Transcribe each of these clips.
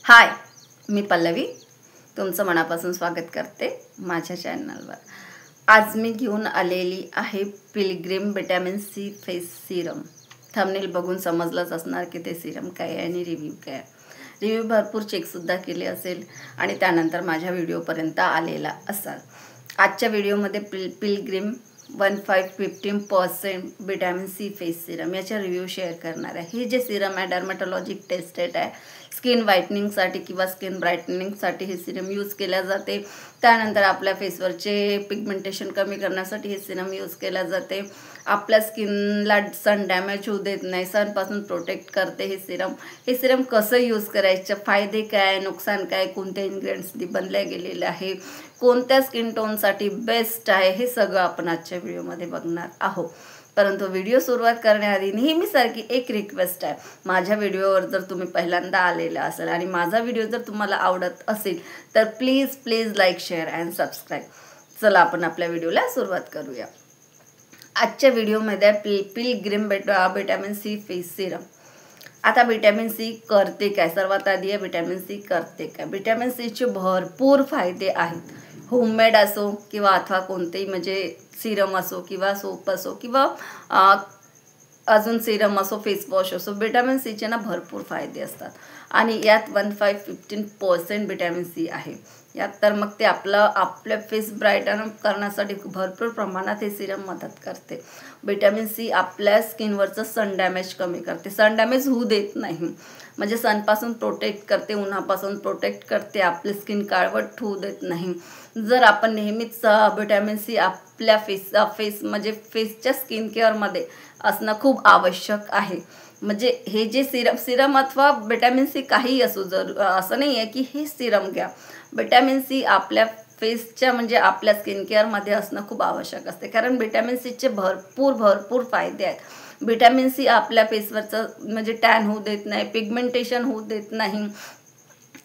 हाय, मी पल्लवी तुमचं मनापासून स्वागत करते माझ्या चॅनलवर। आज मी घेऊन आलेली आहे Pilgrim vitamin C face serum. Thumbnail बघून समजलंच असणार की ते सिरम काय आहे आणि रिव्ह्यू काय आहे। रिव्ह्यू भरपूर चेकसुद्धा केले असेल आणि त्यानंतर माझ्या व्हिडिओपर्यंत आलेला असाल। आजच्या व्हिडिओमध्ये Pilgrim 15-15% vitamin C face serum याचा रिव्ह्यू शेअर करणार आहे। हे जे सिरम आहे डर्मेटोलॉजिक टेस्टेड आहे। स्किन व्हाइटनिंगसाठी किंवा स्किन ब्राइटनिंगसाठी हे सिरम यूज केल्या जाते। त्यानंतर आपल्या फेसवरचे पिगमेंटेशन कमी करण्यासाठी हे सिरम यूज केल्या जाते। आपल्या स्किनला सन डॅमेज होऊ देत नाही, सनपासून प्रोटेक्ट करते हे सिरम। हे सिरम कसं यूज करायचं, फायदे काय, नुकसान काय, कोणत्या इन्ग्रेडियंट्सनी बनले गेलेले आहे, कोणत्या स्किन टोनसाठी बेस्ट आहे, हे सगळं आपण आजच्या व्हिडिओमध्ये बघणार आहोत। परंतु व्हिडिओ सुरुवात करण्याआधी नेहमीसारखी एक रिक्वेस्ट आहे। माझ्या व्हिडिओवर जर तुम्ही पहिल्यांदा आलेला असाल आणि माझा व्हिडिओ जर तुम्हाला आवडत असेल तर please like, share and subscribe. चला आपण आपल्या व्हिडिओला सुरुवात करूया। आजच्या व्हिडिओमध्ये Pilgrim vitamin C face serum. आता विटॅमिन सी करते काय, सर्वात आधी आहे विटॅमिन सी करते काय। विटॅमिन सीचे भरपूर फायदे आहेत। होममेड असो किंवा अथवा कोणतेही म्हणजे सिरम असो किंवा सोप असो किंवा अजून सिरम असो, फेस वॉश असो, विटॅमिन सीचे ना भरपूर फायदे असतात आणि यात 15-15% विटॅमिन सी आहे यात। तर मग ते आपल्या फेस ब्राईटन करण्यासाठी भरपूर प्रमाणात हे सिरम मदत करते। विटॅमिन सी आपल्या स्किनवरचं सन डॅमेज कमी करते, सन डॅमेज होऊ देत नाही, म्हणजे सनपासून प्रोटेक्ट करते, उन्हापासून प्रोटेक्ट करते, आपली स्किन काळवट होऊ देत नाही। जर आपण नेहमीच विटॅमिन सी आपल्या फेस म्हणजे फेसच्या स्किन केअरमध्ये असणं खूप आवश्यक आहे। म्हणजे हे जे सिरम अथवा विटॅमिन सी काही असो, जर असं नाही आहे की हे सिरम घ्या, विटॅमिन सी आपल्या फेसच्या म्हणजे आपल्या स्किन केअरमध्ये असणं खूप आवश्यक असते। कारण विटॅमिन सीचे भरपूर फायदे आहेत। विटॅमिन सी आपल्या फेसवरचं म्हणजे टॅन होऊ देत नाही, पिगमेंटेशन होऊ देत नाही,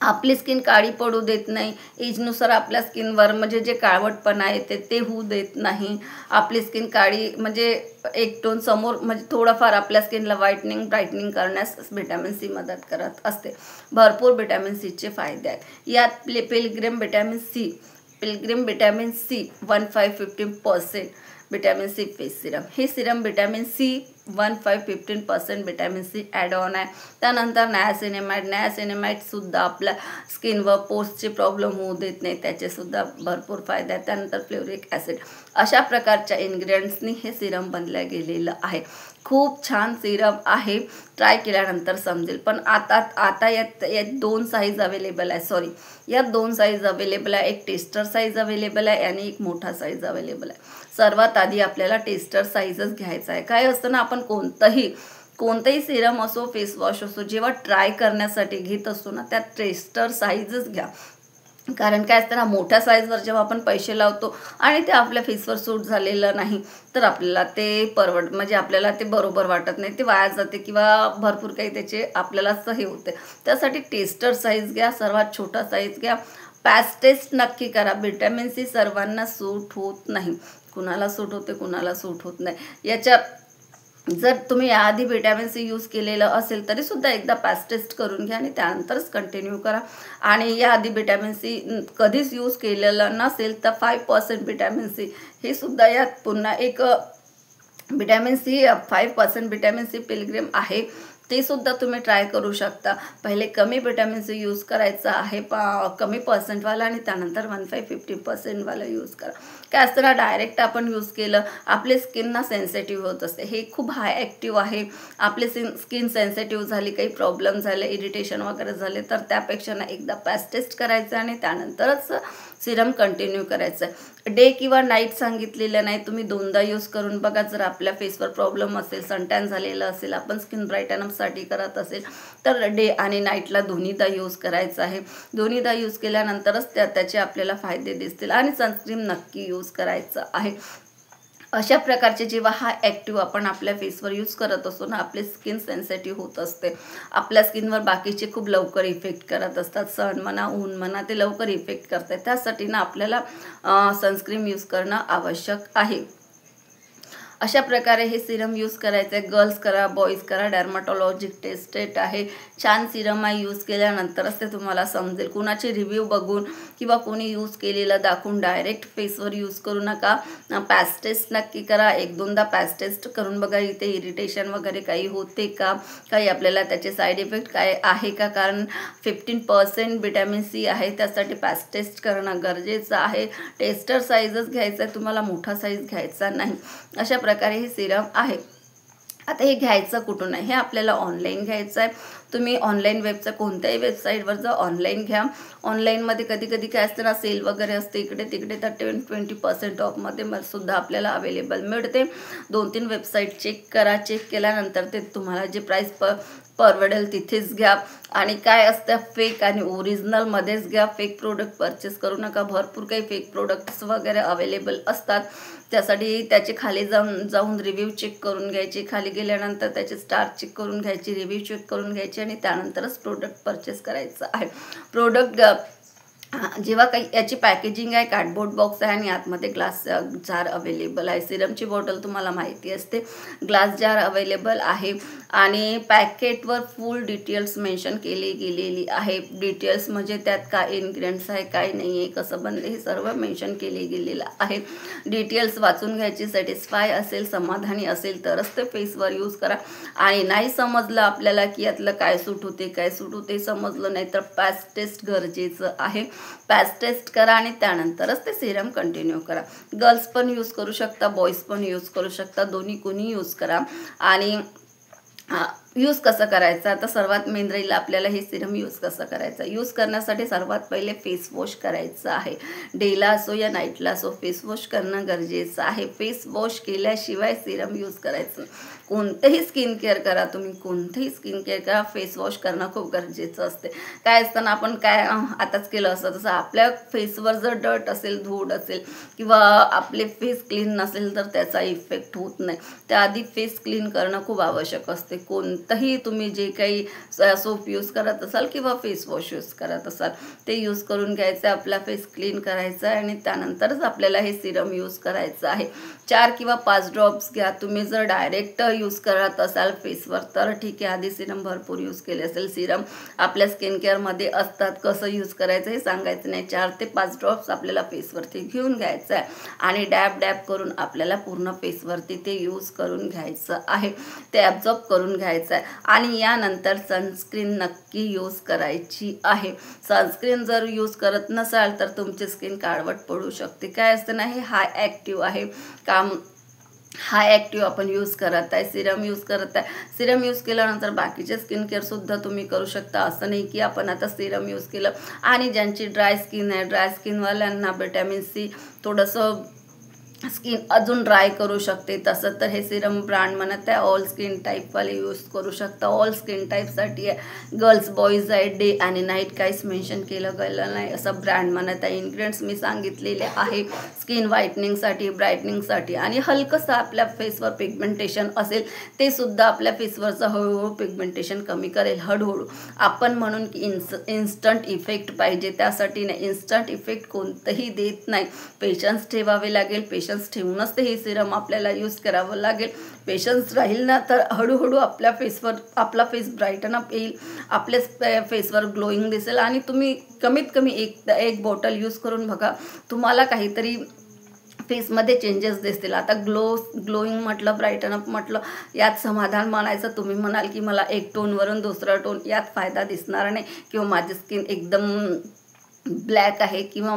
आपली स्किन काळी पडू देत नाही, एजनुसार आपल्या स्किनवर म्हणजे जे काळवटपणा येते ते होऊ देत नाही, आपली स्किन काळी म्हणजे एक टोन समोर म्हणजे थोडंफार आपल्या स्किनला ब्राईटनिंग करण्यास विटॅमिन सी मदत करत असते। भरपूर विटॅमिन सीचे फायदे आहेत। यात Pilgrim vitamin C 15-15% vitamin C face serum. हे serum vitamin C 15-15% vitamin C add on आहे। त्यानंतर नायासिनेमाइडसुद्धा आपल्या स्किनवर पोर्सचे प्रॉब्लेम होऊ देत नाही, त्याचेसुद्धा भरपूर फायदे आहेत। त्यानंतर फ्लोरिक ॲसिड, अशा प्रकारच्या इन्ग्रेडियंट्सनी हे सिरम बनलं गेलेलं आहे। खूप छान सिरम आहे, ट्राय केल्यानंतर समजेल। पण आता यात दोन साईज अवेलेबल आहे, यात दोन साईज अवेलेबल आहे। एक टेस्टर साईज अवेलेबल आहे आणि एक मोठा साईज अवेलेबल आहे। सर्वात आधी आपल्याला टेस्टर साईजच घ्यायचा आहे। काय असतं ना, आपण कोणतंही सिरम असो, फेस वॉश असो, जेव्हा ट्राय करण्यासाठी घेत असतो ना, त्यात टेस्टर साईजच घ्या। कारण काय असतं ना, मोठ्या साईजवर जेव्हा आपण पैसे लावतो आणि ते आपल्या फेसवर सूट झालेलं नाही तर आपल्याला ते म्हणजे आपल्याला ते बरोबर वाटत नाही, ते वाया जाते किंवा भरपूर काही त्याचे आपल्याला हे होते। त्यासाठी टेस्टर साईज घ्या, सर्वात छोटा साईज घ्या। पॅच टेस्ट नक्की करा। विटॅमिन सी सर्वांना सूट होत नाही, कुणाला सूट होते कुणाला सूट होत नाही। याच्या जर तुम्ही याआधी विटॅमिन सी यूज केलेलं असेल तरीसुद्धा एकदा पॅच टेस्ट करून घ्या आणि त्यानंतरच कंटिन्यू करा। आणि याआधी विटॅमिन सी कधीच यूज केलेलं नसेल तर 5% विटॅमिन सी हे सुद्धा यात पुन्हा एक vitamin C 5% vitamin C Pilgrim आहे, ते सुद्धा तुम्ही ट्राय करू शकता। पहिले कमी विटॅमिन सी यूज करायचा आहे, कमी पर्सेंटवाला, आणि त्यानंतर 15-15% यूज करा। काय असतं ना, डायरेक्ट आपण यूज केलं आपली स्किन ना सेन्सिटिव्ह होत असते। हे खूप हाय ॲक्टिव्ह आहे, आपली स्किन सेन्सिटिव्ह झाली, काही प्रॉब्लेम झाले, इरिटेशन वगैरे झाले तर त्यापेक्षा ना एकदा पॅच टेस्ट करायचं आणि त्यानंतरच सिरम कंटिन्यू करायचं आहे। डे किंवा नाईट सांगितलेलं नाही, तुम्ही दोनदा यूज करून बघा। जर आपल्या फेसवर प्रॉब्लेम असेल, सनटॅन झालेलं असेल, आपण स्किन ब्राईटनअपसाठी करत असेल तर डे आणि नाईटला दोन्हीदा यूज करायचं आहे। दोन्हीदा यूज केल्यानंतरच त्याचे आपल्याला फायदे दिसतील आणि सनस्क्रीन नक्की यूज करायचं आहे। अशा प्रकारचे जेव्हा हा ॲक्टिव्ह आपण आपल्या फेसवर यूज करत असतो ना, आपली स्किन सेन्सिटिव्ह होत असते, आपल्या स्किनवर बाकीचे खूप लवकर इफेक्ट करत असतात, सन म्हणा, ऊन म्हणा, ते लवकर इफेक्ट करतात। त्यासाठी ना आपल्याला सनस्क्रीन यूज करणं आवश्यक आहे। अशा प्रकारे हे सिरम यूज करायचं आहे. गर्ल्स करा, बॉईज करा, डर्माटॉलॉजिक टेस्टेड आहे, छान सिरम आहे. यूज केल्यानंतरच ते तुम्हाला समजेल. कुणाचे रिव्ह्यू बघून किंवा कोणी यूज केलेलं दाखवून डायरेक्ट फेसवर यूज करू नका. पॅच टेस्ट नक्की करा. 1-2दा पॅच टेस्ट करून बघा, इथे इरिटेशन वगैरे काही होते का, काही आपल्याला त्याचे साईड इफेक्ट काय आहे का, कारण 15% विटॅमिन सी आहे, त्यासाठी पॅच टेस्ट करणं गरजेचं आहे. टेस्टर साईजच घ्यायचा आहे तुम्हाला, मोठा साईज घ्यायचा नाही. अशा प्रकारे हे सिरम आहे. आता हे घ्यायचं कुठून आहे, हे आपल्याला ऑनलाईन घ्यायचं आहे. तुम्ही ऑनलाईन वेबचं कोणत्याही वेबसाईटवर जा, ऑनलाईन घ्या. ऑनलाईनमध्ये कधी कधी काय असतं ना, सेल वगैरे असते इकडे तिकडे, तर 20% ऑफमध्ये सुद्धा आपल्याला अवेलेबल मिळते. 2-3 वेबसाईट चेक करा. चेक केल्यानंतर ते तुम्हाला जे प्राईस परवडेल तिथेच घ्या. आणि काय असतं, फेक आणि ओरिजिनलमध्येच घ्या. फेक प्रोडक्ट परचेस करू नका. भरपूर काही फेक प्रोडक्ट्स वगैरे अवेलेबल असतात. त्यासाठी त्याचे खाली जाऊन रिव्ह्यू चेक करून घ्यायचे. खाली गेल्यानंतर त्याचे स्टार चेक करून घ्यायचे, रिव्ह्यू चेक करून घ्यायचे आणि त्यानंतरच प्रोडक्ट परचेस करायचं आहे. प्रोडक्ट जेव्हा काही याची पॅकेजिंग आहे, कार्डबोर्ड बॉक्स आहे आणि आतमध्ये ग्लास जार अवेलेबल आहे. सिरमची बॉटल तुम्हाला माहिती असते, ग्लास जार अवेलेबल आहे. आणि पॅकेटवर फुल डिटेल्स मेन्शन केली गेलेली आहे. डिटेल्स म्हणजे त्यात काय इन्ग्रेडियंट्स आहे, काय नाही आहे, कसं बनले, हे सर्व मेन्शन केले गेलेलं आहे. डिटेल्स वाचून घ्यायची. सॅटिस्फाय असेल, समाधानी असेल तरच ते फेसवर यूज करा. आणि नाही समजलं आपल्याला की यातलं काय सूट होते, काय सूट होते, समजलं नाही तर पॅच टेस्ट गरजेचं आहे. पॅच टेस्ट करा आणि त्यानंतरच ते सिरम कंटिन्यू करा. गर्ल्स पण यूज करू शकता, बॉईज पण यूज करू शकता, दोन्ही कोणी यूज करा. आणि यूज कसं करायचं, आता सर्वात मेन राहील आपल्याला हे सिरम यूज कसं करायचं. यूज करण्यासाठी सर्वात पहिले फेस वॉश करायचं आहे. डेला असो या नाईटला असो फेस वॉश करणं गरजेचं आहे. फेस वॉश केल्याशिवाय सिरम यूज करायचं. कोणतंही स्किन केअर करा तुम्ही, कोणतंही स्किन केअर करा, फेस वॉश करणं खूप गरजेचं असते. काय असतं ना, आपण काय आताच केलं असतं तसं आपल्या फेसवर जर डर्ट असेल, धूळ असेल किंवा आपले फेस क्लीन नसेल तर त्याचा इफेक्ट होत नाही. त्याआधी फेस क्लीन करणं खूप आवश्यक असते. कोणतंही तुम्ही जे काही सोप यूज करत असाल किंवा फेस वॉश यूज करत असाल ते यूज करून घ्यायचं, आपला फेस क्लीन करायचा आहे आणि त्यानंतरच आपल्याला हे सिरम यूज करायचं आहे. 4 किंवा 5 ड्रॉप्स घ्या. तुम्ही जर डायरेक्ट यूज करत असाल फेसवर तर ठीक आहे, आधी सिरम भरपूर यूज केले असेल. सिरम आपल्या स्किन केअरमध्ये असतात, कसं यूज करायचं हे सांगायचं नाही. 4 ते 5 ड्रॉप्स आपल्याला फेसवरती घेऊन घ्यायचं आहे आणि डॅब करून आपल्याला पूर्ण फेसवरती ते यूज करून घ्यायचं आहे, ते ॲब्झॉर्ब करून घ्यायचं आहे. आणि यानंतर सनस्क्रीन नक्की यूज करायची आहे. सनस्क्रीन जर यूज करत नसाल तर तुमची स्किन काळवट पडू शकते. काय असतं ना, हे हाय ॲक्टिव्ह आहे, हाय ॲक्टिव्ह आपण यूज करत आहे, सिरम यूज करत आहे. सिरम यूज केल्यानंतर बाकीचे स्किन केअरसुद्धा तुम्ही करू शकता. असं नाही की आपण आता सिरम यूज केलं. आणि ज्यांची ड्राय स्किन आहे, ड्राय स्किनवाल्यांना विटॅमिन सी थोडंसं स्किन अजून ड्राय करू शकते. तसं तर हे सिरम ब्रँड म्हणत आहे, ऑल स्किन टाईपवाले यूज करू शकता. ऑल स्किन टाईपसाठी आहे, गर्ल्स बॉईज आहे, डे आणि नाईट काहीच मेन्शन केलं गेलं नाही असं ब्रँड म्हणत आहे. इन्ग्रेडियंट्स मी सांगितलेले आहे स्किन व्हाईटनिंगसाठी, ब्राईटनिंगसाठी. आणि हलकंसं आपल्या फेसवर पिगमेंटेशन असेल ते सुद्धा आपल्या फेसवरचं हळूहळू पिगमेंटेशन कमी करेल. हळूहळू आपण म्हणून की इन्स्टंट इफेक्ट पाहिजे, त्यासाठी नाही. इन्स्टंट इफेक्ट कोणतंही देत नाही. पेशन्स ठेवावे लागेल. पेशन्स ठेवूनच ते हे सिरम आपल्याला यूज करावं लागेल. पेशन्स राहील ना तर हळूहळू आपल्या फेसवर आपला फेस ब्राईटन अप येईल, आपल्या फेसवर ग्लोईंग दिसेल. आणि तुम्ही कमीत कमी एक बॉटल यूज करून बघा, तुम्हाला काहीतरी फेसमध्ये चेंजेस दिसतील. आता ग्लोईंग म्हटलं, ब्राईटन अप म्हटलं, यात समाधान मानायचं. तुम्ही म्हणाल की मला एक टोनवरून दुसरा टोन, यात फायदा दिसणार नाही. किंवा माझी स्किन एकदम ब्लॅक आहे किंवा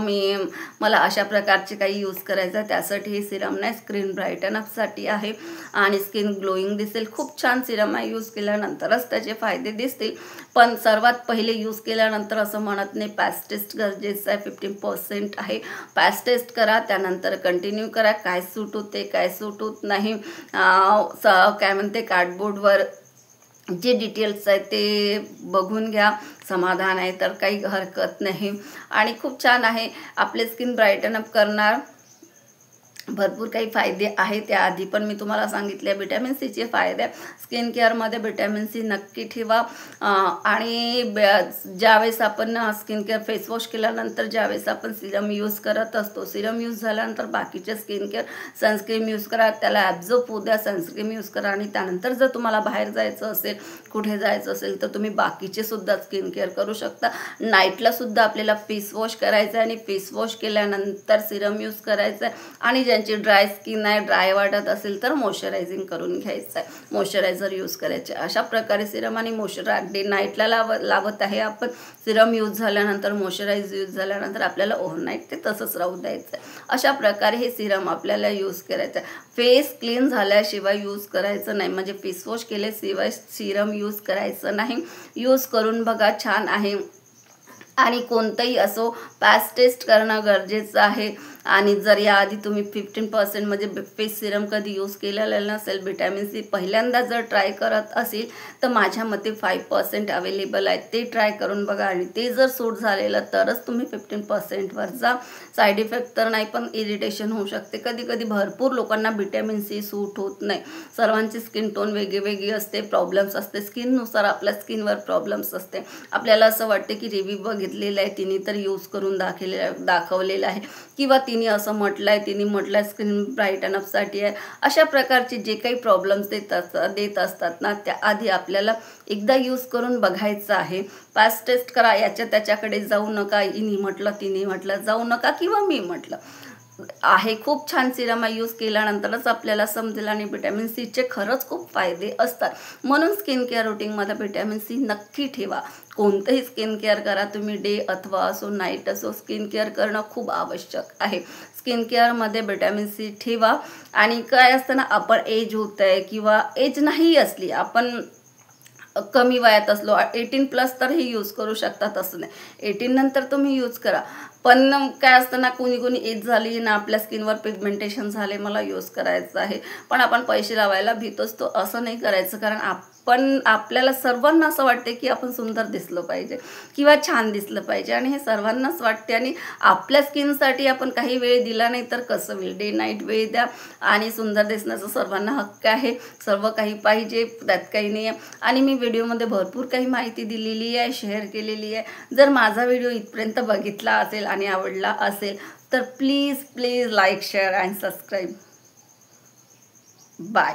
मला अशा प्रकारचे काही यूज करायचं आहे, त्यासाठी हे सिरम नाही, स्किन ब्राईटन अपसाठी आहे आणि स्किन ग्लोईंग दिसेल. खूप छान सिरम आहे. यूज केल्यानंतरच त्याचे फायदे दिसतील. पण सर्वात पहिले यूज केल्यानंतर असं म्हणत नाही, पॅच टेस्ट गरजेचं आहे. 15% आहे, पॅच टेस्ट करा, त्यानंतर कंटिन्यू करा. काय सूट होते, काय सूट होत नाही, काय म्हणते, कार्डबोर्डवर जे डिटेल्स आहेत ते बघून घ्या. समाधान आहे तर काही हरकत नाही. आणि खूप छान आहे, आपले स्किन ब्राईटन अप करणार भरपूर काही फायदे आहेत. त्याआधी पण मी तुम्हाला सांगितले व्हिटॅमिन सीचे फायदे. स्किन केअरमध्ये व्हिटॅमिन सी नक्की ठेवा. आणि ज्यावेळेस आपण स्किन केअर फेसवॉश केल्यानंतर ज्यावेळेस आपण सिरम यूज करत असतो, सिरम यूज झाल्यानंतर बाकीचे स्किन केअर सनस्क्रीम यूज करा, त्याला ॲब्झॉर्ब होऊ द्या, सनस्क्रीम यूज करा. आणि त्यानंतर जर तुम्हाला बाहेर जायचं असेल, कुठे जायचं असेल, तर तुम्ही बाकीचे सुद्धा स्किन केअर करू शकता. नाईटला सुद्धा आपल्याला फेस वॉश करायचं आहे आणि फेस वॉश केल्यानंतर सिरम यूज करायचं आहे. आणि ज्यांची ड्राय स्किन आहे, ड्राय वाटत असेल तर मॉइश्चरायझिंग करून घ्यायचं आहे, मॉइश्चरायझर यूज करायचे. अशा प्रकारे सिरम आणि डे नाईटला लावत आहे आपण. सिरम यूज झाल्यानंतर, मॉइश्चरायझर यूज झाल्यानंतर आपल्याला ओव्हरनाईट ते तसंच राहू द्यायचं आहे. अशा प्रकारे हे सिरम आपल्याला यूज करायचं आहे. फेस क्लीन झाल्याशिवाय यूज करायचं नाही, म्हणजे फेस वॉश केल्याशिवाय सिरम यूज करायचं नाही. यूज करून बघा, छान आहे. आणि कोणतंही असो पॅच टेस्ट करणं गरजेचं आहे. आणि जर याआधी तुम्ही 15% म्हणजे फेस सिरम कधी यूज केलेलं नसेल, व्हिटॅमिन सी पहिल्यांदा जर ट्राय करत असेल तर माझ्या मते 5% अवेलेबल आहे, ते ट्राय करून बघा. आणि ते जर सूट झालेलं तरच तुम्ही 15%वर जा. साईड इफेक्ट तर नाही, पण इरिटेशन होऊ शकते. कधी कधी भरपूर लोकांना व्हिटॅमिन सी सूट होत नाही. सर्वांची स्किन टोन वेगळी असते, प्रॉब्लेम्स असते, स्किननुसार आपल्या स्किनवर प्रॉब्लेम्स असते. आपल्याला असं वाटते की रिव्ह्यू बघितलेला आहे, तिने तर यूज करून दाखवलेलं आहे, किंवा तिने असं म्हटलं आहे स्किन ब्राईटन अपसाठी आहे. अशा प्रकारचे जे काही प्रॉब्लेम्स देत असतात ना, त्याआधी आपल्याला एकदा यूज करून बघायचं आहे. पॅच टेस्ट करा, त्याच्याकडे जाऊ नका. तिने म्हटलं जाऊ नका, किंवा मी म्हटलं आहे. खूप छान सिरम यूज केल्यानंतरच आपल्याला समजेल. आणि व्हिटॅमिन सीचे खरंच खूप फायदे असतात. म्हणून स्किन केअर रुटीनमध्ये व्हिटॅमिन सी नक्की ठेवा. कोणतंही स्किन केअर करा तुम्ही, डे अथवा असो, नाईट असो, स्किन केअर करणं खूप आवश्यक आहे. स्किन केअरमध्ये व्हिटॅमिन सी ठेवा. आणि काय असतं ना, आपण एज होत आहे किंवा एज नाही असली, आपण कमी वयात असलो, 18+ तर हे यूज करू शकतात, असं नाही. 18 नंतर तुम्ही यूज करा. पण काय असतं ना, कोणी एज झाली ना, आपल्या स्किनवर पिगमेंटेशन झाले, मला यूज करायचं आहे, पण आपण पैसे लावायला भीतोच. तो असं नाही करायचं. कारण पण आपल्याला सर्वांना असं वाटते की आपण सुंदर दिसलं पाहिजे किंवा छान दिसलं पाहिजे, आणि हे सर्वांनाच वाटते. आणि आपल्या स्किनसाठी आपण काही वेळ दिला नाही तर कसं होईल. डे नाईट वेळ द्या, आणि सुंदर दिसण्याचा सर्वांना हक्क आहे. सर्व काही पाहिजे, त्यात काही नाही आहे. आणि मी व्हिडिओमध्ये भरपूर काही माहिती दिलेली आहे, शेअर केलेली आहे. जर माझा व्हिडिओ इथपर्यंत बघितला असेल आणि आवडला असेल तर please like, share and subscribe. Bye.